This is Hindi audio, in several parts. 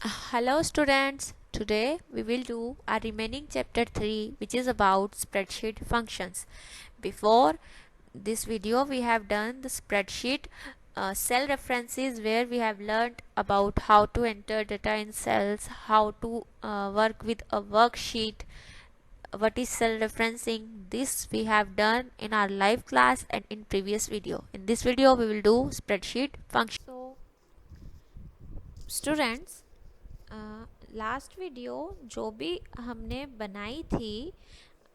Hello students, today we will do our remaining chapter 3 which is about spreadsheet functions. Before this video we have done the spreadsheet cell references where we have learned about how to enter data in cells, how to work with a worksheet, what is cell referencing. This we have done in our live class and in previous video. In this video we will do spreadsheet function. So students, last video जो भी हमने बनाई थी,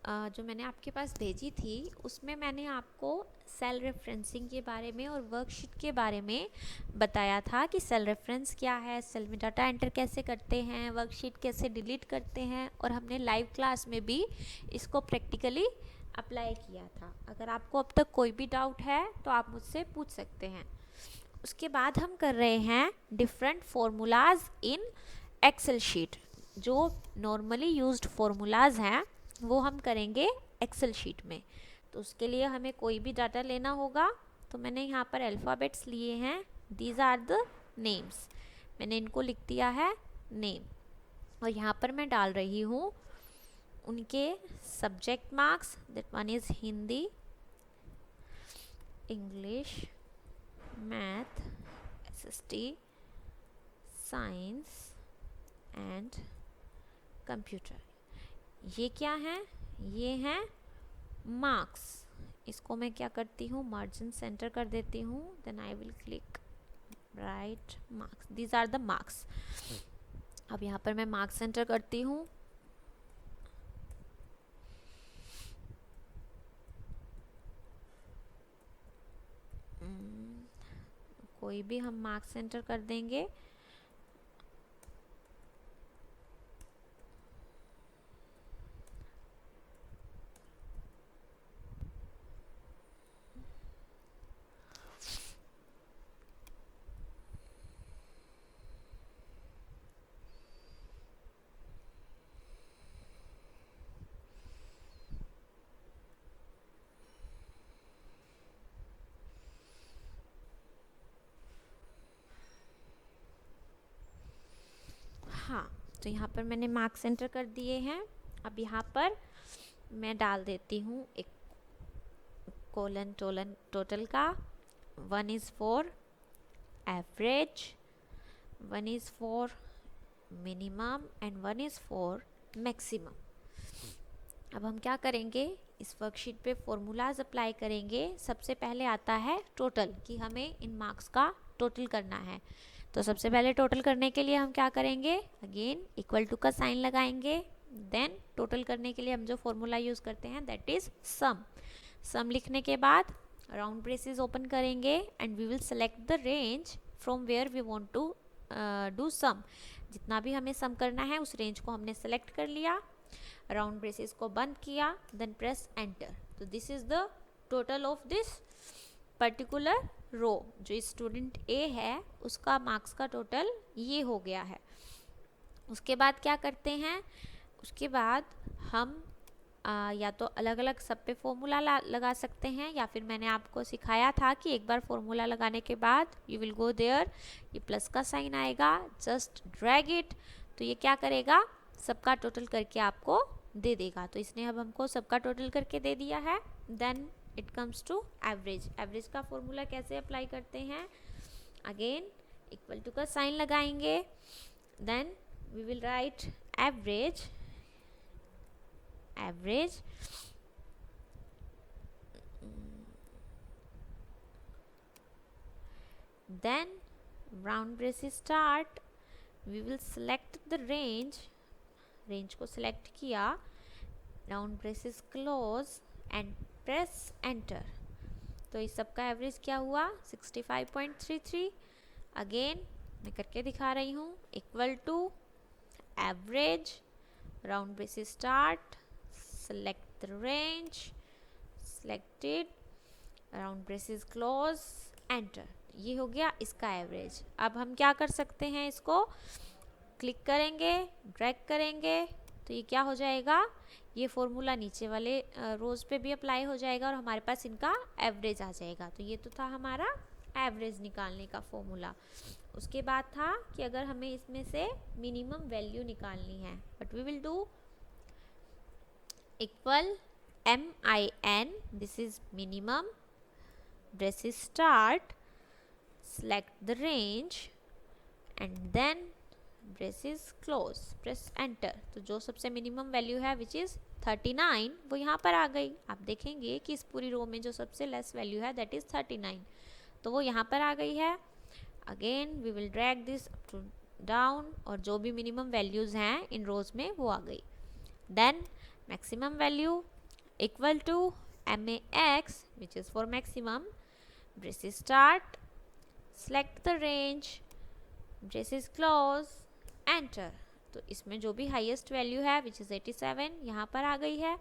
जो मैंने आपके पास भेजी थी, उसमें मैंने आपको सेल रेफरेंसिंग के बारे में और वर्कशीट के बारे में बताया था कि सेल रेफरेंस क्या है, सेल में डाटा एंटर कैसे करते हैं, वर्कशीट कैसे डिलीट करते हैं, और हमने लाइव क्लास में भी इसको प्रैक्टिकली अप्लाई किया था। अगर आपको अब तक कोई भी डाउट है तो आप मुझसे पूछ सकते हैं। उसके बाद हम कर रहे हैं different formulas in Excel sheet. जो नॉर्मली यूज्ड फॉर्मूलाज हैं वो हम करेंगे एक्सेल शीट में। तो उसके लिए हमें कोई भी डाटा लेना होगा। तो मैंने यहाँ पर अल्फ़ाबेट्स लिए हैं, दीज आर द नेम्स। मैंने इनको लिख दिया है नेम, और यहाँ पर मैं डाल रही हूँ उनके subject marks. That one is Hindi, English, math, SST, science and computer. ये क्या है? ये हैं मार्क्स। इसको मैं क्या करती हूँ, मार्जिन सेंटर कर देती हूँ। Then I will click write marks, these are the marks. अब यहाँ पर मैं मार्क्स सेंटर करती हूँ। कोई भी हम मार्क्स सेंटर कर देंगे। हाँ, तो यहाँ पर मैंने मार्क्स एंटर कर दिए हैं। अब यहाँ पर मैं डाल देती हूँ एक कोलन टोटल का। 1 is for average, 1 is for minimum and 1 is for maximum. अब हम क्या करेंगे, इस वर्कशीट पे फॉर्मूलाज अप्लाई करेंगे। सबसे पहले आता है टोटल, कि हमें इन मार्क्स का टोटल करना है। तो सबसे पहले टोटल करने के लिए हम क्या करेंगे, अगेन इक्वल टू का साइन लगाएंगे। देन टोटल करने के लिए हम जो फॉर्मूला यूज़ करते हैं दैट इज़ सम। सम लिखने के बाद राउंड ब्रेसेस ओपन करेंगे and we will select the range from where we want to do sum. जितना भी हमें सम करना है उस रेंज को हमने सेलेक्ट कर लिया, राउंड ब्रेसेस को बंद किया, देन प्रेस एंटर। तो this is the total of this particular row. जो स्टूडेंट ए है उसका मार्क्स का टोटल ये हो गया है। उसके बाद क्या करते हैं, उसके बाद हम या तो अलग अलग सब पे फॉर्मूला लगा सकते हैं, या फिर मैंने आपको सिखाया था कि एक बार फॉर्मूला लगाने के बाद यू विल गो देयर, ये प्लस का साइन आएगा, जस्ट ड्रैग इट। तो ये क्या करेगा, सबका टोटल करके आपको दे देगा। तो इसने अब हमको सबका टोटल करके दे दिया है। Then it comes to average. Average का फॉर्मूला कैसे अप्लाई करते हैं, अगेन इक्वल टू का साइन लगाएंगे। Then we will write average, average then round braces start, we will select the range, range को select किया, round braces close and press enter। तो इस सब का एवरेज क्या हुआ, 65.33। अगेन मैं करके दिखा रही हूँ, equal to average, round braces start, select the range, selected, round braces close, enter. ये हो गया इसका एवरेज। अब हम क्या कर सकते हैं, इसको क्लिक करेंगे, ड्रैग करेंगे, तो ये क्या हो जाएगा, ये फॉर्मूला नीचे वाले रोज पे भी अप्लाई हो जाएगा और हमारे पास इनका एवरेज आ जाएगा। तो ये तो था हमारा एवरेज निकालने का फॉर्मूला। उसके बाद था कि अगर हमें इसमें से मिनिमम वैल्यू निकालनी है, but we will do equal min, this is minimum, braces start, select the range and then braces close, press enter। तो जो सबसे मिनिमम वैल्यू है विच इज़ 39 वो यहाँ पर आ गई। आप देखेंगे कि इस पूरी रो में जो सबसे लेस वैल्यू है दैट इज़ 39, तो वो यहाँ पर आ गई है। Again we will drag this up to down और जो भी मिनिमम वैल्यूज़ हैं इन रोज में वो आ गई। Then maximum value equal to max which is for maximum, braces start, select the range, braces close, enter। तो इसमें जो भी हाईएस्ट वैल्यू है विच इज़ 87 यहाँ पर आ गई है।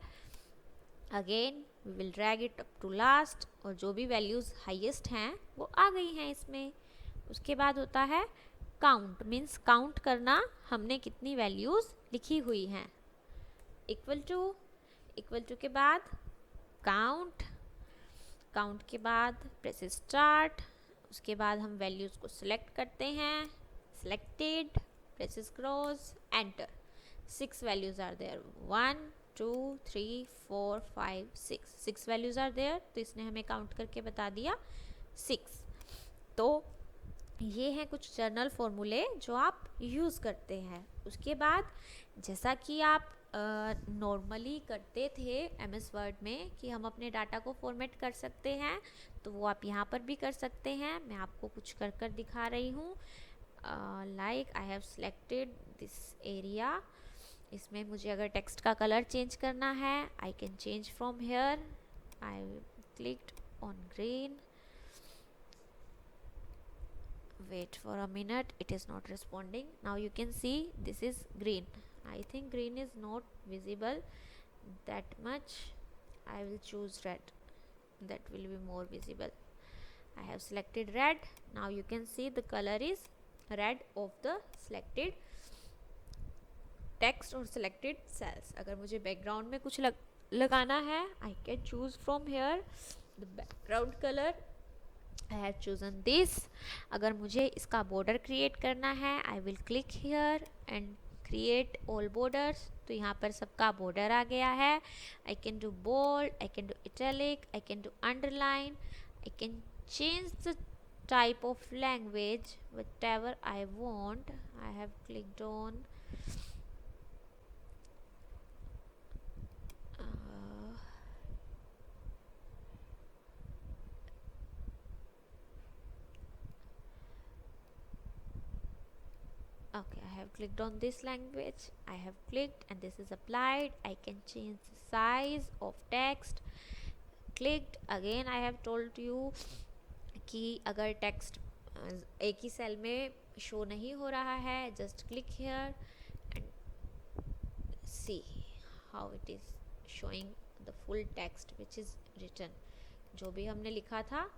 Again we will drag it up to last और जो भी वैल्यूज़ हाईएस्ट हैं वो आ गई हैं इसमें। उसके बाद होता है काउंट, मीन्स काउंट करना हमने कितनी वैल्यूज़ लिखी हुई हैं। इक्वल टू के बाद काउंट, काउंट के बाद प्रेस स्टार्ट, उसके बाद हम वैल्यूज़ को सिलेक्ट करते हैं, selected, press cross, enter. 6 values are there, 1 2 3 4 5 6 values are there. तो इसने हमें काउंट करके बता दिया 6। तो ये हैं कुछ जर्नल फॉर्मूले जो आप यूज़ करते हैं। उसके बाद जैसा कि आप नॉर्मली करते थे एमएस वर्ड में कि हम अपने डाटा को फॉर्मेट कर सकते हैं, तो वो आप यहाँ पर भी कर सकते हैं। मैं आपको कुछ कर कर दिखा रही हूँ। Like I have selected this area, इसमें मुझे अगर टेक्स्ट का कलर चेंज करना है I can change from here. I clicked on green, wait for a minute, it is not responding। now you can see this is green, I think green is not visible that much, I will choose red, that will be more visible। I have selected red, now you can see the color is red of the selected text or selected cells। अगर मुझे background में कुछ लगाना है I can choose from here the background color, I have chosen this। अगर मुझे इसका बॉर्डर क्रिएट करना है I will click here and create all borders। तो यहाँ पर सबका बॉर्डर आ गया है। I can do bold, I can do italic, I can do underline, I can change the type of language whatever I want। I have clicked on okay, I have clicked on this language, I have clicked and this is applied। I can change the size of text, clicked। again I have told you कि अगर टेक्स्ट एक ही सेल में शो नहीं हो रहा है just click here and see how it is showing the full text which is written. जो भी हमने लिखा था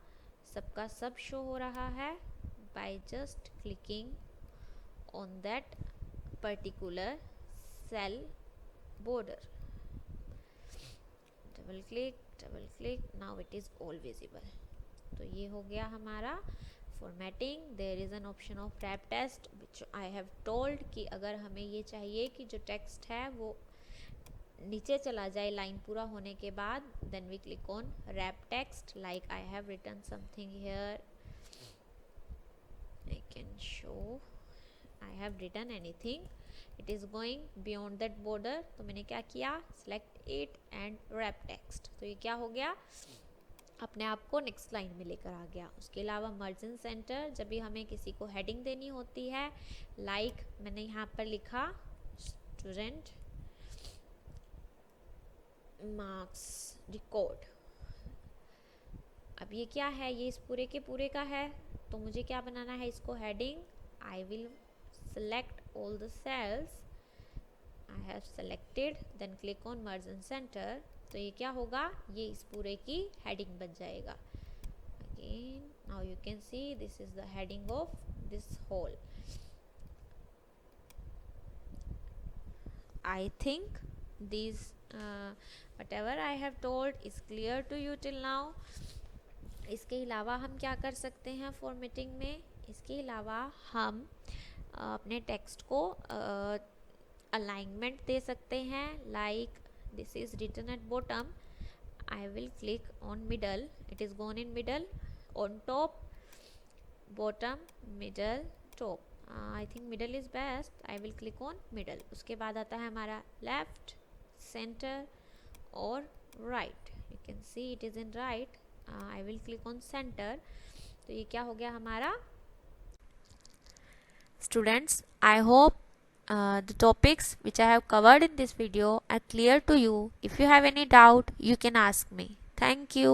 सबका सब शो हो रहा है by just clicking on that particular cell border। double click, now it is all visible। तो ये हो गया हमारा formatting। there is an option of wrap text which I have told कि अगर हमें ये चाहिए कि जो text है वो नीचे चला जाए लाइन पूरा होने के बाद, then we click on wrap text। like I have written something here, I can show I have written anything, it is going beyond that border। तो मैंने क्या किया, select it and wrap text। तो ये क्या हो गया, अपने आप को नेक्स्ट लाइन में लेकर आ गया। उसके अलावा मर्जन सेंटर, जब भी हमें किसी को हेडिंग देनी होती है, लाइक मैंने यहाँ पर लिखा स्टूडेंट मार्क्स रिकॉर्ड। अब ये क्या है, ये इस पूरे के पूरे का है, तो मुझे क्या बनाना है इसको heading. I will select all the cells, I have selected, then click on merge and center। तो ये क्या होगा, ये इस पूरे की हेडिंग बन जाएगा। again now you can see this is the heading of this whole। I think these whatever I have told is clear to you till now। इसके अलावा हम क्या कर सकते हैं फॉर्मेटिंग में, इसके अलावा हम अपने टेक्स्ट को अलाइनमेंट दे सकते हैं, like this is written at bottom, I will click on middle, it is gone in middle, on top, bottom, middle, top. I think middle is best, I will click on middle. उसके बाद आता है हमारा left, center और right. You can see it is in right. I will click on center. तो ये क्या हो गया हमारा? Students, I hope the topics which I have covered in this video are clear to you. If you have any doubt, you can ask me. Thank you.